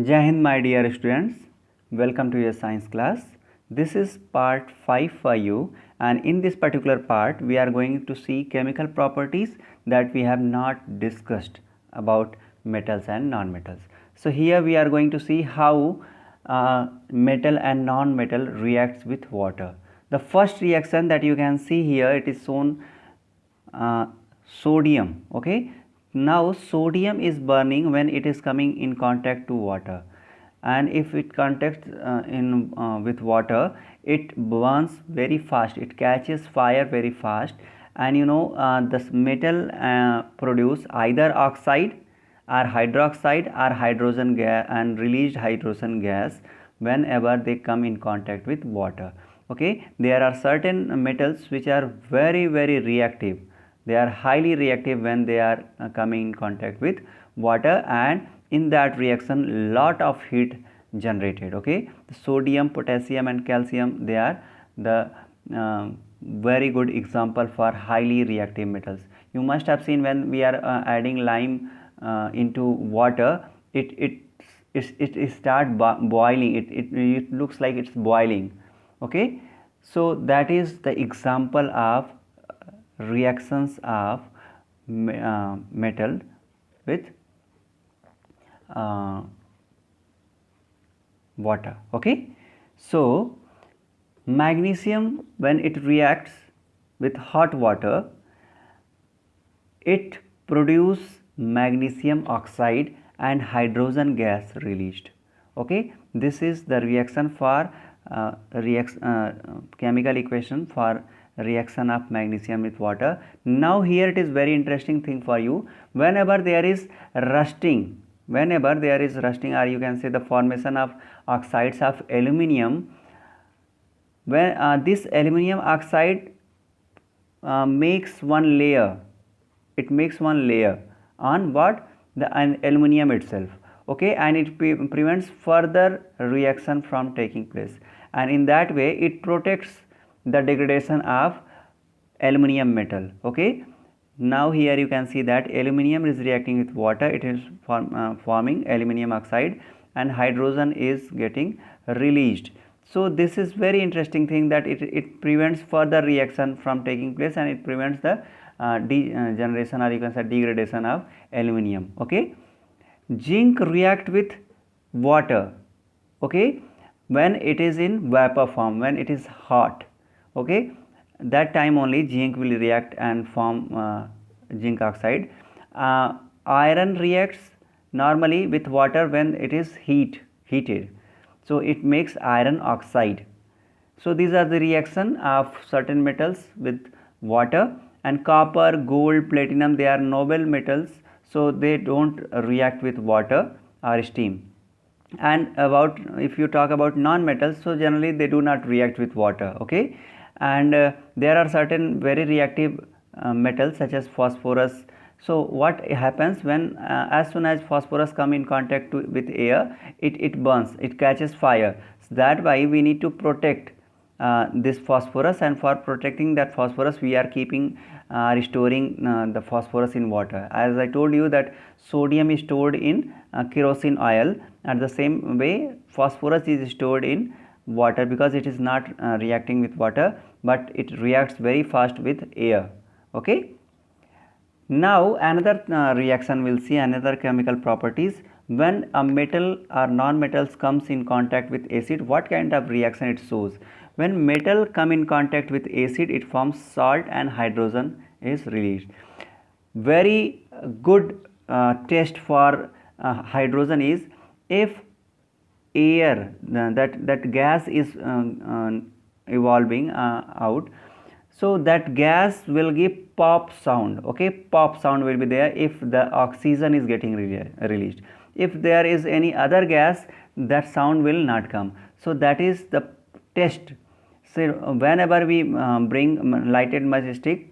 Jai Hind, my dear students. Welcome to your science class. This is part 5 for you, and in this particular part we are going to see chemical properties that we have not discussed about metals and non-metals. So here we are going to see how metal and non-metal reacts with water. The first reaction that you can see here, it is shown sodium. Okay, now sodium is burning when it is coming in contact to water, and if it contacts in with water, it burns very fast, it catches fire very fast. And this metal produce either oxide or hydroxide or hydrogen gas and released hydrogen gas whenever they come in contact with water. Okay, there are certain metals which are very reactive. They are highly reactive when they are coming in contact with water, and in that reaction lot of heat generated. Okay, the sodium, potassium and calcium, they are the very good example for highly reactive metals. You must have seen when we are adding lime into water, it start boiling, it looks like it's boiling. Okay, so that is the example of reactions of metal with uh, water. Okay, so magnesium, when it reacts with hot water, it produce magnesium oxide and hydrogen gas released. Okay, this is the reaction for chemical equation for reaction of magnesium with water. Now here it is very interesting thing for you. Whenever there is rusting, or you can say the formation of oxides of aluminium, when this aluminium oxide makes one layer, it makes one layer on what, the aluminium itself. Okay, and it prevents further reaction from taking place, and in that way it protects the degradation of aluminium metal. Okay, now here you can see that aluminium is reacting with water, it is forming aluminium oxide and hydrogen is getting released. So this is very interesting thing that it prevents further reaction from taking place, and it prevents the degeneration, or you can say degradation of aluminium. Okay, zinc react with water. Okay, when it is in vapor form, when it is hot. Okay, that time only zinc will react and form zinc oxide. Iron reacts normally with water when it is heated, so it makes iron oxide. So these are the reaction of certain metals with water. And copper, gold, platinum, they are noble metals, so they don't react with water or steam. And about, if you talk about non-metals, so generally they do not react with water. Okay, and there are certain very reactive metals such as phosphorus. So what happens when as soon as phosphorus come in contact with air, it burns, it catches fire. So that why we need to protect this phosphorus, and for protecting that phosphorus we are keeping storing the phosphorus in water. As I told you that sodium is stored in kerosene oil, at the same way phosphorus is stored in water, because it is not reacting with water, but it reacts very fast with air. Okay, now another reaction we'll see, another chemical properties. When a metal or non-metals comes in contact with acid, what kind of reaction it shows? When metal come in contact with acid, it forms salt and hydrogen is released. Very good test for hydrogen is, if air, that gas is evolving out, so that gas will give pop sound. Okay, pop sound will be there if the oxygen is getting released. If there is any other gas, that sound will not come. So that is the test. So whenever we bring lighted matchstick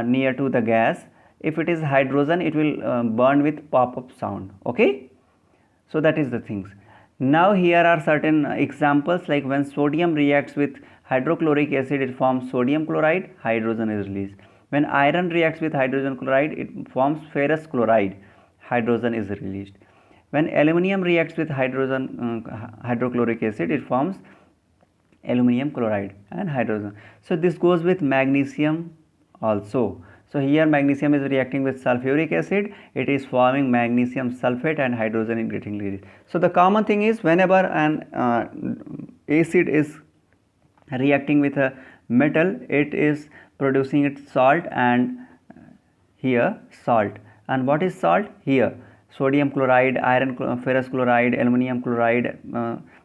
near to the gas, if it is hydrogen, it will burn with pop-up sound. Okay, so that is the things. Now here are certain examples, like when sodium reacts with hydrochloric acid, it forms sodium chloride, hydrogen is released. When iron reacts with hydrogen chloride, it forms ferrous chloride, hydrogen is released. When aluminum reacts with hydrochloric acid, it forms aluminum chloride and hydrogen. So this goes with magnesium also. So here magnesium is reacting with sulfuric acid, it is forming magnesium sulfate and hydrogen is getting released. So the common thing is whenever an acid is reacting with a metal, it is producing its salt, and here salt. And what is salt? Here sodium chloride, ferrous chloride, aluminum chloride,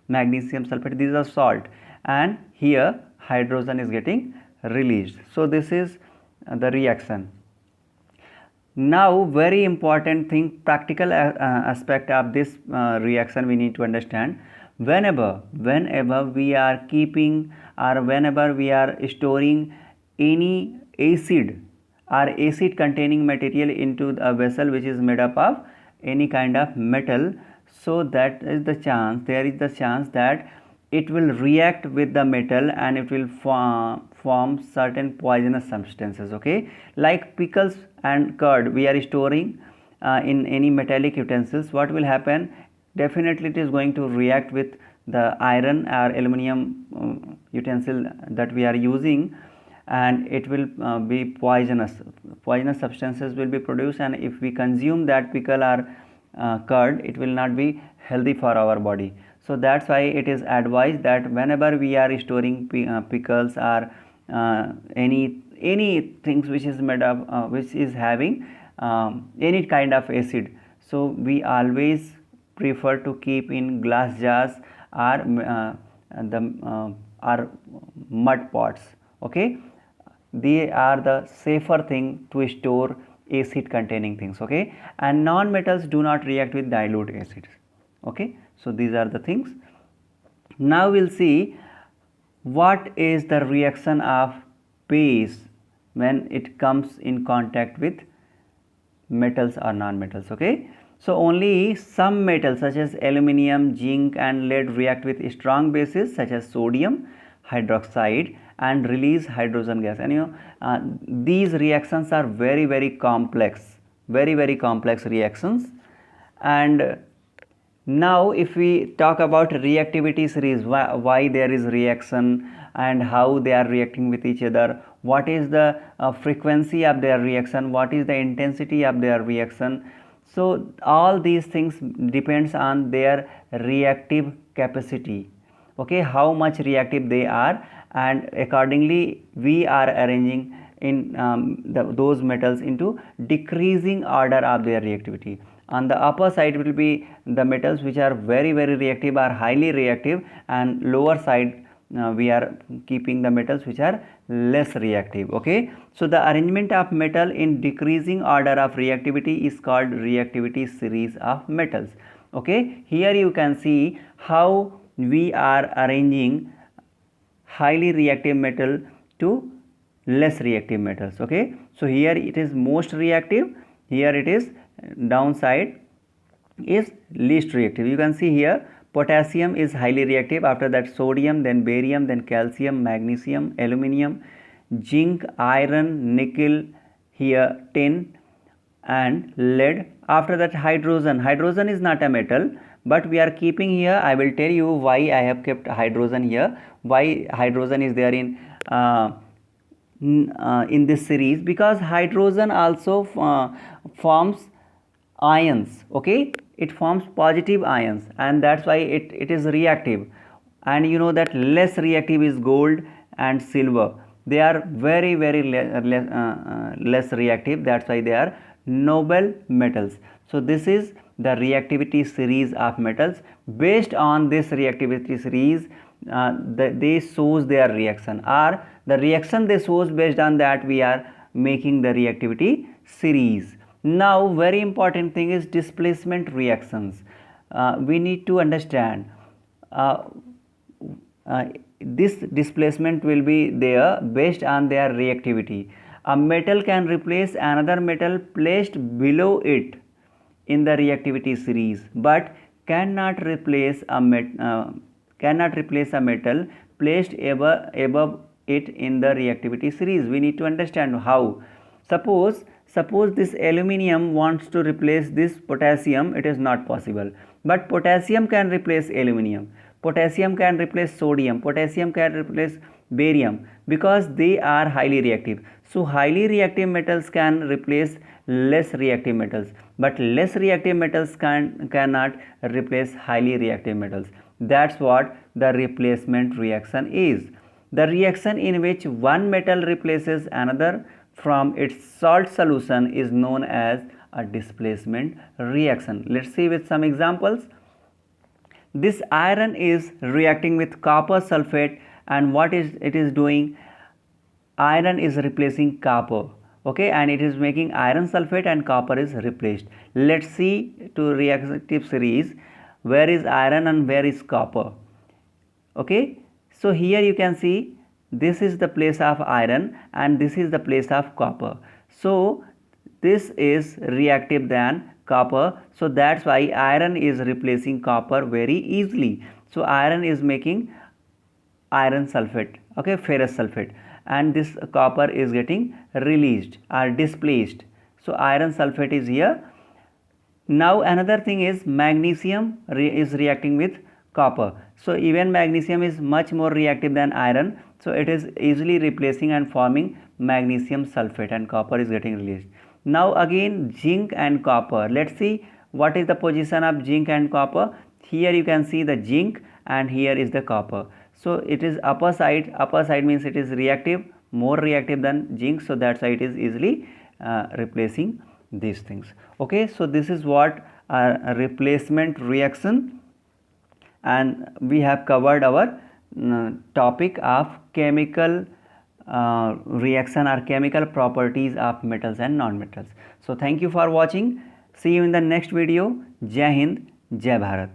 magnesium sulfate, these are salt, and here hydrogen is getting released. So this is the reaction. Now very important thing, practical aspect of this reaction we need to understand. Whenever we are keeping or whenever we are storing any acid or acid containing material into a vessel which is made up of any kind of metal, so that is the chance, there is the chance that it will react with the metal and it will form certain poisonous substances. Okay, like pickles and curd we are storing in any metallic utensils, what will happen? Definitely it is going to react with the iron or aluminum utensil that we are using, and it will be poisonous substances will be produced, and if we consume that pickle or curd, it will not be healthy for our body. So that's why it is advised that whenever we are storing pickles or any things which is made of which is having any kind of acid, so we always prefer to keep in glass jars or mud pots. Okay, they are the safer thing to store acid containing things. Okay, and non-metals do not react with dilute acids. Okay, so these are the things. Now we'll see what is the reaction of base when it comes in contact with metals or non-metals. Okay, so only some metals such as aluminum, zinc and lead react with strong bases such as sodium hydroxide and release hydrogen gas. And these reactions are very complex, very complex reactions. And now if we talk about reactivity series, why there is reaction and how they are reacting with each other, what is the frequency of their reaction, what is the intensity of their reaction. So all these things depends on their reactive capacity. Okay, how much reactive they are, and accordingly we are arranging in those metals into decreasing order of their reactivity. On the upper side will be the metals which are very reactive or highly reactive, and lower side we are keeping the metals which are less reactive. Okay, so the arrangement of metal in decreasing order of reactivity is called reactivity series of metals. Okay, here you can see how we are arranging highly reactive metal to less reactive metals. Okay, so here it is most reactive, here it is downside is least reactive. You can see here potassium is highly reactive, after that sodium, then barium, then calcium, magnesium, aluminum, zinc, iron, nickel, here tin and lead. After that hydrogen is not a metal, but we are keeping here. I will tell you why I have kept hydrogen here, why hydrogen is there in this series, because hydrogen also forms ions. Okay, it forms positive ions, and that's why it is reactive. And you know that less reactive is gold and silver, they are very less reactive, that's why they are noble metals. So this is the reactivity series of metals. Based on this reactivity series, they shows their reaction, or the reaction they shows, based on that we are making the reactivity series. Now very important thing is displacement reactions. We need to understand this displacement will be there based on their reactivity. A metal can replace another metal placed below it in the reactivity series, but cannot replace a metal placed above it in the reactivity series. We need to understand how. Suppose suppose this aluminium wants to replace this potassium, it is not possible, but potassium can replace aluminium, potassium can replace sodium, potassium can replace barium, because they are highly reactive. So highly reactive metals can replace less reactive metals, but less reactive metals cannot replace highly reactive metals. That's what the replacement reaction is. The reaction in which one metal replaces another from its salt solution is known as a displacement reaction. Let's see with some examples. This iron is reacting with copper sulfate, and what is it is doing? Iron is replacing copper, okay, and it is making iron sulfate and copper is replaced. Let's see to reactive series, where is iron and where is copper. Okay, so here you can see this is the place of iron and this is the place of copper. So this is reactive than copper, so that's why iron is replacing copper very easily. So iron is making iron sulfate, okay, ferrous sulfate, and this copper is getting released or displaced. So iron sulfate is here. Now another thing is magnesium is reacting with copper. So even magnesium is much more reactive than iron, so it is easily replacing and forming magnesium sulfate, and copper is getting released. Now again zinc and copper. Let's see what is the position of zinc and copper. Here you can see the zinc and here is the copper. So it is upper side means it is reactive, more reactive than zinc, so that's why it is easily replacing these things. Okay, so this is what a replacement reaction, and we have covered our topic of chemical reaction or chemical properties of metals and non-metals. So thank you for watching. See you in the next video. Jai Hind, Jai Bharat.